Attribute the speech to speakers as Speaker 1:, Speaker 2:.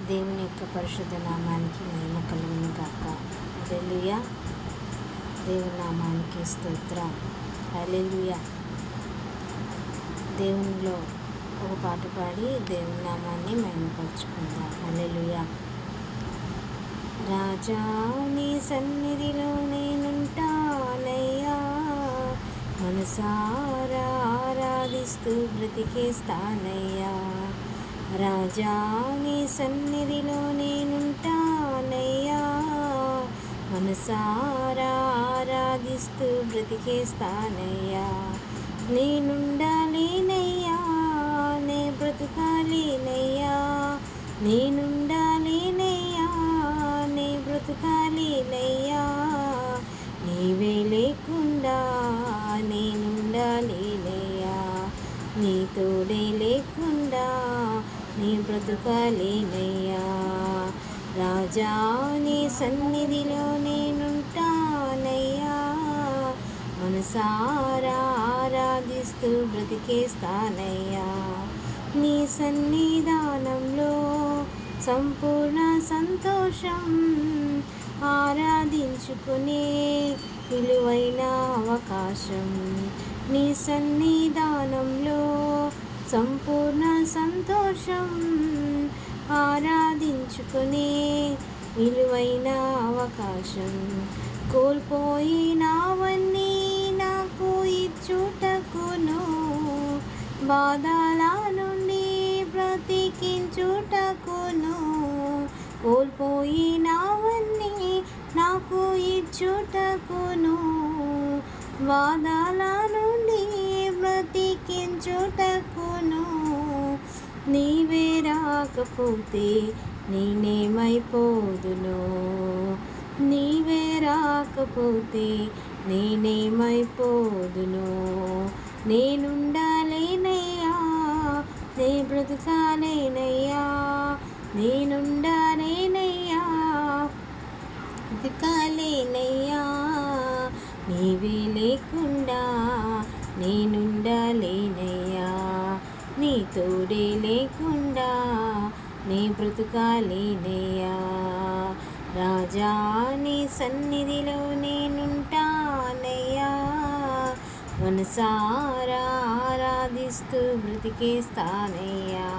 Speaker 1: దేవుని యొక్క పరిశుద్ధ నామానికి మహిమ కలుగును గాక. హల్లెలూయా. దేవుని నామానికి స్తోత్రం. హల్లెలూయా. దేవునిలో ఒక పాట పాడి దేవుని నామాన్ని మహిమపరుచుకుందాం. హల్లెలూయా. రాజా నీ సన్నిధిలో నేనుంటానయ్యా, మనసారా ఆరాధిస్తూ బ్రతికేస్తానయ్యా. రాజా నీ సన్నిధిలో నేనుంటానయ్యా, మనసారా ఆరాధిస్తూ బ్రతికేస్తానయ్యా. నేనుండాలేనయ్యా, నే బ్రతుకాలేనయ్యా, నేనుండాలేనయ్యా, నే బ్రతుకాలేనయ్యా. నీవే లేకుండా నేనుండాలేనయ్యా, నీ తోడే లేకుండా నీ బ్రతుకాలేనయ్యా. రాజా నీ సన్నిధిలో నేనుంటానయ్యా, మనసారా ఆరాధిస్తూ బ్రతికేస్తానయ్యా. నీ సన్నిధానంలో సంపూర్ణ సంతోషం, ఆరాధించుకునే విలువైన అవకాశం. నీ సన్నిధానంలో సంపూర్ణ సంతోషం, ఆరాధించుకునే విలువైన అవకాశం. కోల్పోయినవన్నీ నాకు ఇచ్చుటకును, బాధల నుండి బ్రతికించుటకును. కోల్పోయినవన్నీ నాకు ఇచ్చుటకును, బాధల నుండి బ్రతికించుటకును. నీవే రాకపోతే నేనేమైపోదును, నీవే రాకపోతే నేనేమైపోదును. నేనుండాలేనయ్యా, నే బ్రతుకాలేనయ్యా, నేనుండాలేనయ్యా, బ్రతుకాలేనయ్యా. నీవే లేకుండా నేనుండాలేనయ్యా, నీ తోడే లేకుండా నీ బ్రతుకాలేనయ్యా. రాజా నీ సన్నిధిలో నేనుంటానయ్యా, మనసారా ఆరాధిస్తూ బ్రతికేస్తానయ్యా.